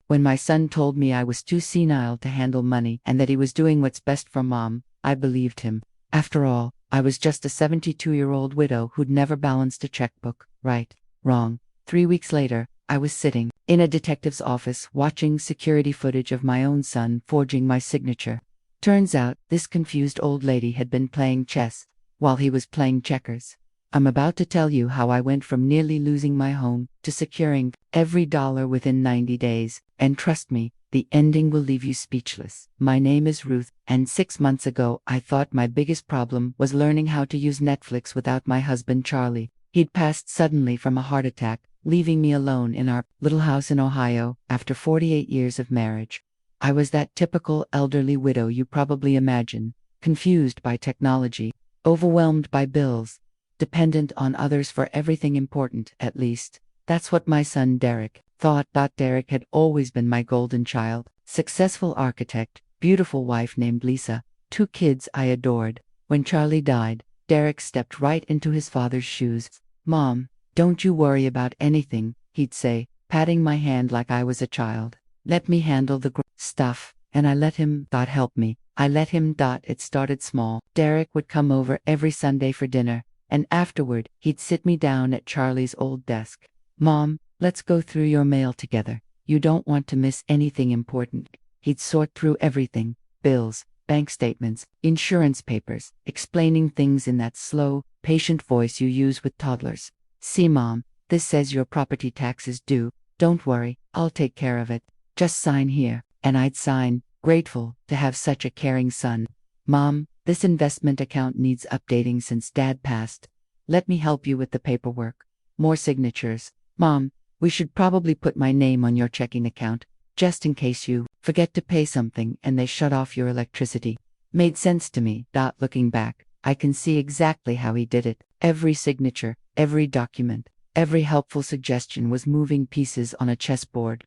When my son told me I was too senile to handle money and that he was doing what's best for Mom, I believed him. After all, I was just a 72-year-old widow who'd never balanced a checkbook. Right, wrong. 3 weeks later, I was sitting in a detective's office watching security footage of my own son forging my signature. Turns out, this confused old lady had been playing chess while he was playing checkers. I'm about to tell you how I went from nearly losing my home to securing every dollar within 90 days, and trust me, the ending will leave you speechless. My name is Ruth, and 6 months ago I thought my biggest problem was learning how to use Netflix without my husband Charlie. He'd passed suddenly from a heart attack, leaving me alone in our little house in Ohio after 48 years of marriage. I was that typical elderly widow you probably imagine, confused by technology, overwhelmed by bills, dependent on others for everything important, at least. That's what my son Derek thought. Derek had always been my golden child, successful architect, beautiful wife named Lisa, 2 kids I adored. When Charlie died, Derek stepped right into his father's shoes. "Mom, don't you worry about anything," he'd say, patting my hand like I was a child. "Let me handle the stuff." And I let him help me. I let him. It started small. Derek would come over every Sunday for dinner, and afterward, he'd sit me down at Charlie's old desk. "Mom, let's go through your mail together. You don't want to miss anything important." He'd sort through everything: bills, bank statements, insurance papers, explaining things in that slow, patient voice you use with toddlers. "See, Mom, this says your property tax is due. Don't worry, I'll take care of it. Just sign here." And I'd sign, grateful to have such a caring son. "Mom, this investment account needs updating since Dad passed. Let me help you with the paperwork." More signatures. "Mom, we should probably put my name on your checking account, just in case you forget to pay something and they shut off your electricity." Made sense to me. Looking back, I can see exactly how he did it. Every signature, every document, every helpful suggestion was moving pieces on a chessboard.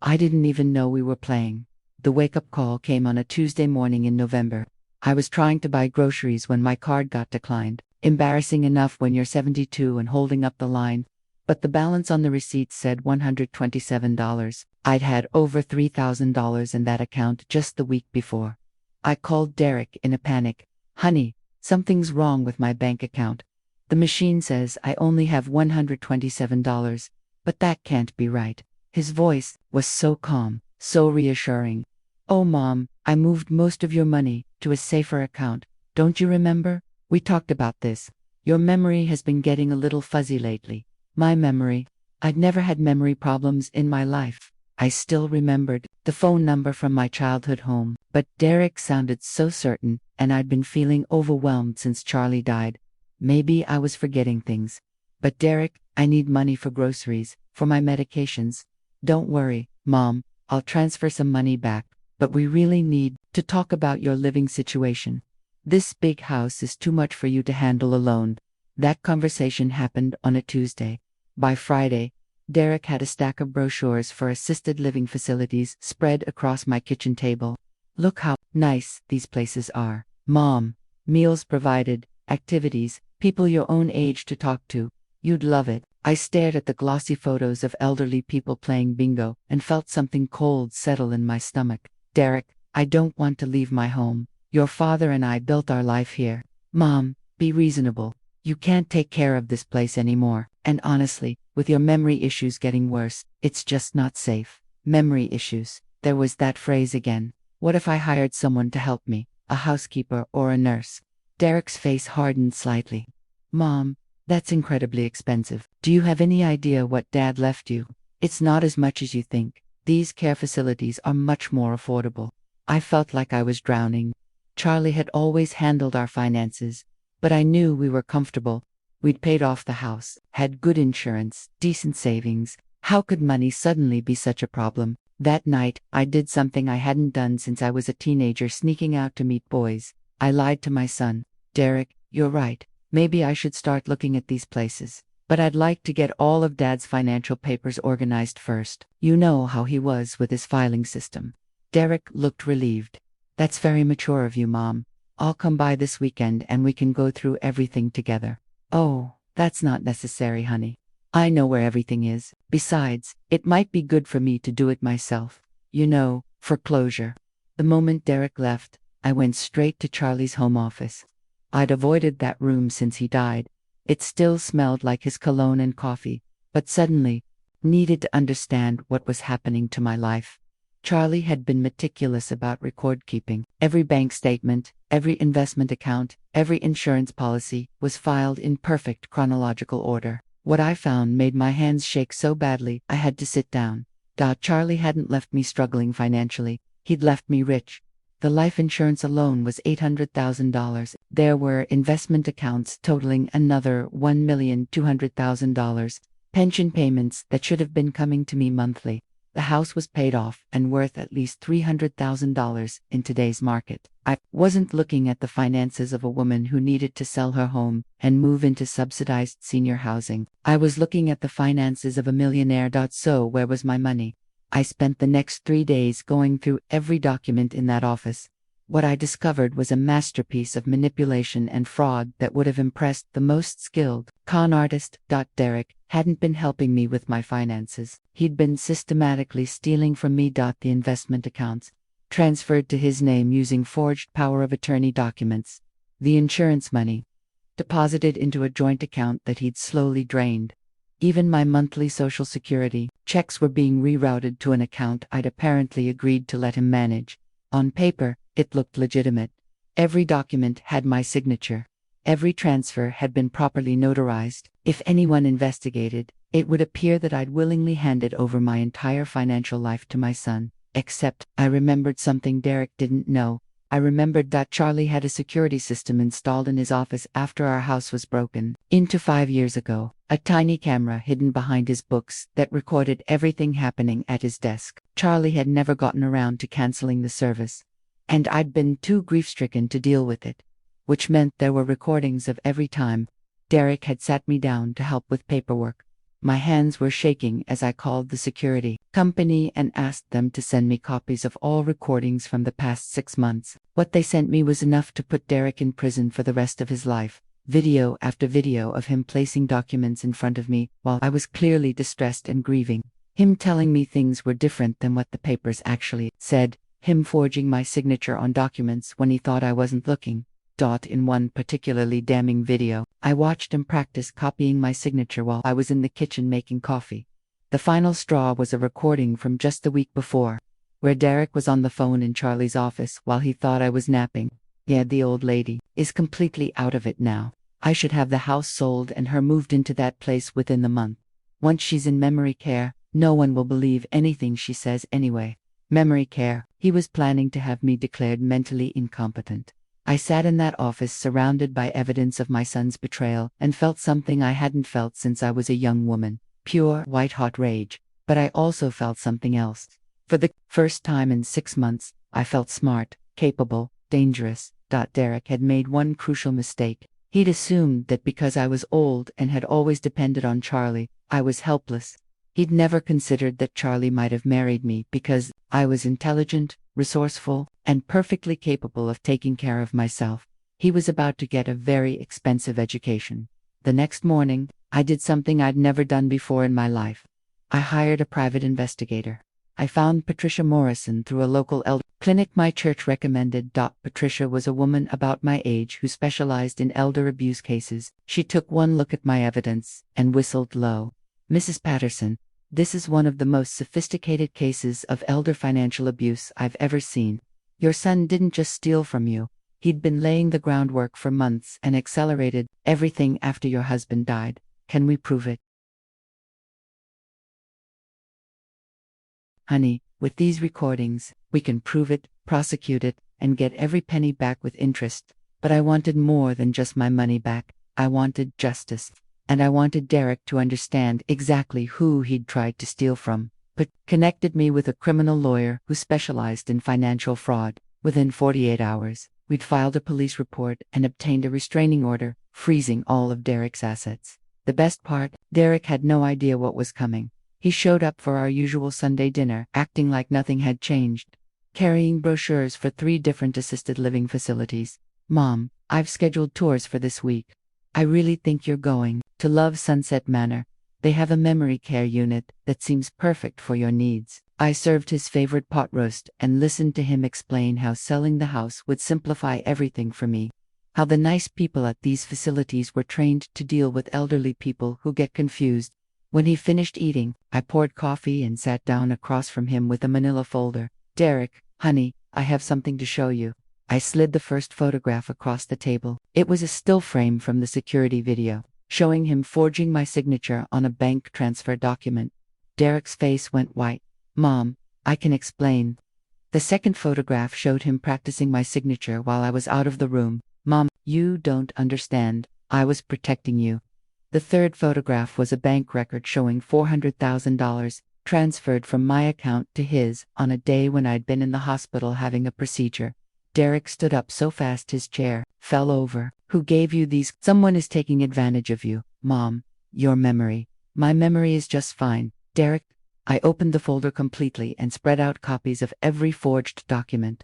I didn't even know we were playing. The wake-up call came on a Tuesday morning in November. I was trying to buy groceries when my card got declined. Embarrassing enough when you're 72 and holding up the line. But the balance on the receipt said $127. I'd had over $3,000 in that account just the week before. I called Derek in a panic. "Honey, something's wrong with my bank account. The machine says I only have $127, but that can't be right." His voice was so calm, so reassuring. "Oh, Mom, I moved most of your money to a safer account. Don't you remember? We talked about this. Your memory has been getting a little fuzzy lately." My memory? I'd never had memory problems in my life. I still remembered the phone number from my childhood home, but Derek sounded so certain, and I'd been feeling overwhelmed since Charlie died. Maybe I was forgetting things. "But Derek, I need money for groceries, for my medications." "Don't worry, Mom, I'll transfer some money back, but we really need to talk about your living situation. This big house is too much for you to handle alone." That conversation happened on a Tuesday. By Friday, Derek had a stack of brochures for assisted living facilities spread across my kitchen table. "Look how nice these places are, Mom. Meals provided, activities, people your own age to talk to. You'd love it." I stared at the glossy photos of elderly people playing bingo and felt something cold settle in my stomach. "Derek, I don't want to leave my home. Your father and I built our life here." "Mom, be reasonable. You can't take care of this place anymore. And honestly, with your memory issues getting worse, it's just not safe." Memory issues. There was that phrase again. What if I hired someone to help me, a housekeeper or a nurse? Derek's face hardened slightly. "Mom, that's incredibly expensive. Do you have any idea what Dad left you?" "It's not as much as you think. These care facilities are much more affordable." I felt like I was drowning. Charlie had always handled our finances, but I knew we were comfortable. We'd paid off the house, had good insurance, decent savings. How could money suddenly be such a problem? That night, I did something I hadn't done since I was a teenager, sneaking out to meet boys. I lied to my son. "Derek, you're right. Maybe I should start looking at these places. But I'd like to get all of Dad's financial papers organized first." You know how he was with his filing system. Derek looked relieved. "That's very mature of you, Mom. I'll come by this weekend and we can go through everything together." "Oh, that's not necessary, honey. I know where everything is. Besides, it might be good for me to do it myself. You know, for closure. The moment Derek left, I went straight to Charlie's home office. I'd avoided that room since he died. It still smelled like his cologne and coffee, but suddenly, needed to understand what was happening to my life. Charlie had been meticulous about record keeping. Every bank statement, every investment account, every insurance policy was filed in perfect chronological order. What I found made my hands shake so badly I had to sit down. Charlie hadn't left me struggling financially, he'd left me rich. The life insurance alone was $800,000. There were investment accounts totaling another $1,200,000, pension payments that should have been coming to me monthly. The house was paid off and worth at least $300,000 in today's market. I wasn't looking at the finances of a woman who needed to sell her home and move into subsidized senior housing. I was looking at the finances of a millionaire. So where was my money? I spent the next 3 days going through every document in that office. What I discovered was a masterpiece of manipulation and fraud that would have impressed the most skilled con artist. Derek hadn't been helping me with my finances. He'd been systematically stealing from me. The investment accounts, transferred to his name using forged power of attorney documents. The insurance money, deposited into a joint account that he'd slowly drained. Even my monthly Social Security checks were being rerouted to an account I'd apparently agreed to let him manage. On paper, it looked legitimate. Every document had my signature. Every transfer had been properly notarized. If anyone investigated, it would appear that I'd willingly handed over my entire financial life to my son. Except, I remembered something Derek didn't know. I remembered that Charlie had a security system installed in his office after our house was broken into 5 years ago. A tiny camera hidden behind his books that recorded everything happening at his desk. Charlie had never gotten around to canceling the service, and I'd been too grief-stricken to deal with it, which meant there were recordings of every time Derek had sat me down to help with paperwork. My hands were shaking as I called the security company and asked them to send me copies of all recordings from the past 6 months. What they sent me was enough to put Derek in prison for the rest of his life. Video after video of him placing documents in front of me while I was clearly distressed and grieving. Him telling me things were different than what the papers actually said. Him forging my signature on documents when he thought I wasn't looking. In one particularly damning video, I watched him practice copying my signature while I was in the kitchen making coffee. The final straw was a recording from just the week before, where Derek was on the phone in Charlie's office while he thought I was napping. Yeah, the old lady is completely out of it now. I should have the house sold and her moved into that place within the month. Once she's in memory care, no one will believe anything she says anyway. Memory care. He was planning to have me declared mentally incompetent. I sat in that office surrounded by evidence of my son's betrayal and felt something I hadn't felt since I was a young woman. Pure, white-hot rage. But I also felt something else. For the first time in 6 months, I felt smart, capable, dangerous. Derek had made one crucial mistake. He'd assumed that because I was old and had always depended on Charlie, I was helpless. He'd never considered that Charlie might have married me because I was intelligent, resourceful, and perfectly capable of taking care of myself. He was about to get a very expensive education. The next morning, I did something I'd never done before in my life. I hired a private investigator. I found Patricia Morrison through a local elder clinic my church recommended. Patricia was a woman about my age who specialized in elder abuse cases. She took one look at my evidence and whistled low. "Mrs. Patterson, this is one of the most sophisticated cases of elder financial abuse I've ever seen. Your son didn't just steal from you. He'd been laying the groundwork for months and accelerated everything after your husband died. Can we prove it?" "Honey, with these recordings, we can prove it, prosecute it, and get every penny back with interest. But I wanted more than just my money back. I wanted justice. And I wanted Derek to understand exactly who he'd tried to steal from." But connected me with a criminal lawyer who specialized in financial fraud. Within 48 hours, we'd filed a police report and obtained a restraining order, freezing all of Derek's assets. The best part, Derek had no idea what was coming. He showed up for our usual Sunday dinner, acting like nothing had changed, carrying brochures for 3 different assisted living facilities. "Mom, I've scheduled tours for this week. I really think you're going to love Sunset Manor. They have a memory care unit that seems perfect for your needs. I served his favorite pot roast and listened to him explain how selling the house would simplify everything for me. How the nice people at these facilities were trained to deal with elderly people who get confused. When he finished eating, I poured coffee and sat down across from him with a manila folder. Derek, honey, I have something to show you. I slid the first photograph across the table. It was a still frame from the security video, showing him forging my signature on a bank transfer document. Derek's face went white. Mom, I can explain. The second photograph showed him practicing my signature while I was out of the room. Mom, you don't understand. I was protecting you. The third photograph was a bank record showing $400,000 transferred from my account to his on a day when I'd been in the hospital having a procedure. Derek stood up so fast his chair fell over. Who gave you these? Someone is taking advantage of you, Mom. Your memory. My memory is just fine. Derek, I opened the folder completely and spread out copies of every forged document,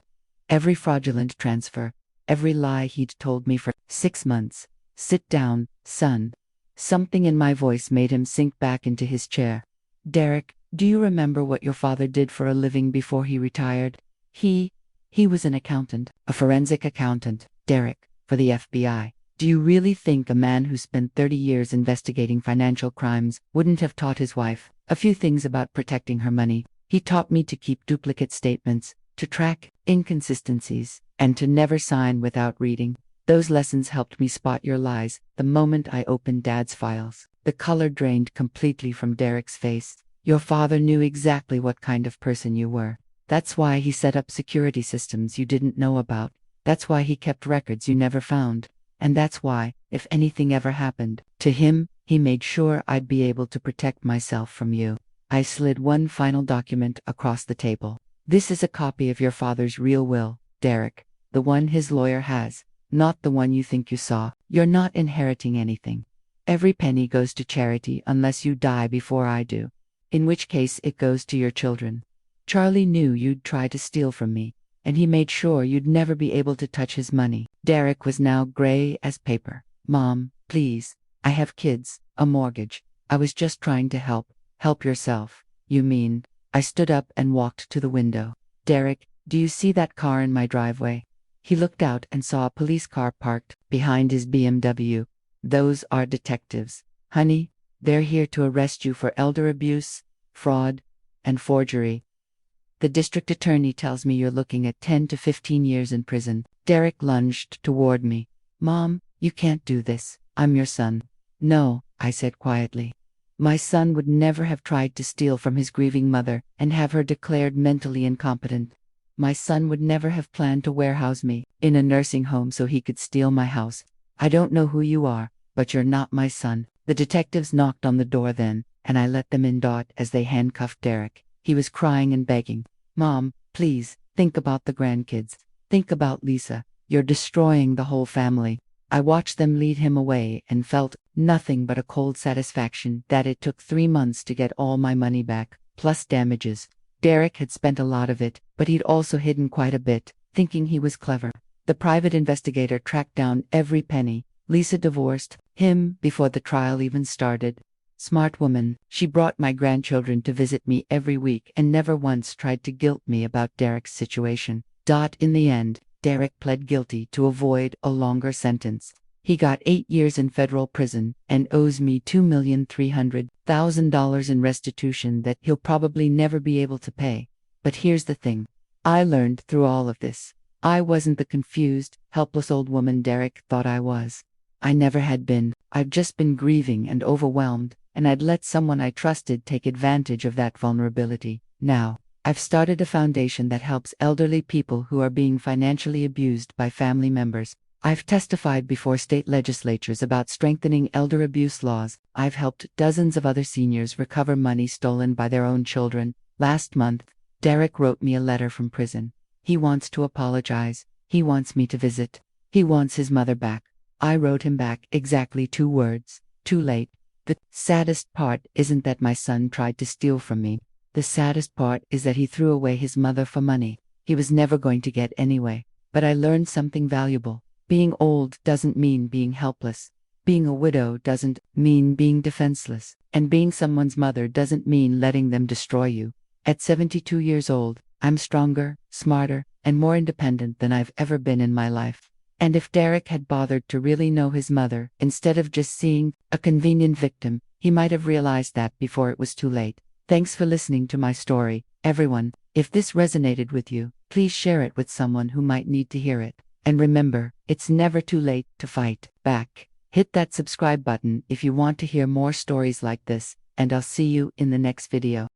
every fraudulent transfer, every lie he'd told me for 6 months. Sit down, son. Something in my voice made him sink back into his chair. Derek, do you remember what your father did for a living before he retired? He was an accountant, a forensic accountant, Derek, for the FBI. Do you really think a man who spent 30 years investigating financial crimes wouldn't have taught his wife a few things about protecting her money? He taught me to keep duplicate statements, to track inconsistencies, and to never sign without reading. Those lessons helped me spot your lies the moment I opened Dad's files. The color drained completely from Derek's face. Your father knew exactly what kind of person you were. That's why he set up security systems you didn't know about. That's why he kept records you never found. And that's why, if anything ever happened to him, he made sure I'd be able to protect myself from you. I slid one final document across the table. This is a copy of your father's real will, Derek. The one his lawyer has. Not the one you think you saw. You're not inheriting anything. Every penny goes to charity unless you die before I do. In which case it goes to your children. Charlie knew you'd try to steal from me, and he made sure you'd never be able to touch his money. Derek was now gray as paper. Mom, please. I have kids, a mortgage. I was just trying to help. Help yourself. You mean? I stood up and walked to the window. Derek, do you see that car in my driveway? He looked out and saw a police car parked behind his BMW. Those are detectives. Honey, they're here to arrest you for elder abuse, fraud, and forgery. The district attorney tells me you're looking at 10 to 15 years in prison. Derek lunged toward me. Mom, you can't do this. I'm your son. No, I said quietly. My son would never have tried to steal from his grieving mother and have her declared mentally incompetent. My son would never have planned to warehouse me in a nursing home so he could steal my house. I don't know who you are, but you're not my son. The detectives knocked on the door then, and I let them in. As they handcuffed Derek. He was crying and begging. Mom, please, think about the grandkids. Think about Lisa. You're destroying the whole family. I watched them lead him away and felt nothing but a cold satisfaction that it took 3 months to get all my money back, plus damages. Derek had spent a lot of it, but he'd also hidden quite a bit, thinking he was clever. The private investigator tracked down every penny. Lisa divorced him before the trial even started. Smart woman, she brought my grandchildren to visit me every week and never once tried to guilt me about Derek's situation. In the end, Derek pled guilty to avoid a longer sentence. He got 8 years in federal prison and owes me $2,300,000 in restitution that he'll probably never be able to pay. But here's the thing. I learned through all of this. I wasn't the confused, helpless old woman Derek thought I was. I never had been. I've just been grieving and overwhelmed, and I'd let someone I trusted take advantage of that vulnerability. Now, I've started a foundation that helps elderly people who are being financially abused by family members. I've testified before state legislatures about strengthening elder abuse laws. I've helped dozens of other seniors recover money stolen by their own children. Last month, Derek wrote me a letter from prison. He wants to apologize. He wants me to visit. He wants his mother back. I wrote him back exactly 2 words. Too late. The saddest part isn't that my son tried to steal from me. The saddest part is that he threw away his mother for money he was never going to get anyway. But I learned something valuable. Being old doesn't mean being helpless. Being a widow doesn't mean being defenseless. And being someone's mother doesn't mean letting them destroy you. At 72 years old, I'm stronger, smarter, and more independent than I've ever been in my life. And if Derek had bothered to really know his mother, instead of just seeing a convenient victim, he might have realized that before it was too late. Thanks for listening to my story, everyone. If this resonated with you, please share it with someone who might need to hear it. And remember, it's never too late to fight back. Hit that subscribe button if you want to hear more stories like this, and I'll see you in the next video.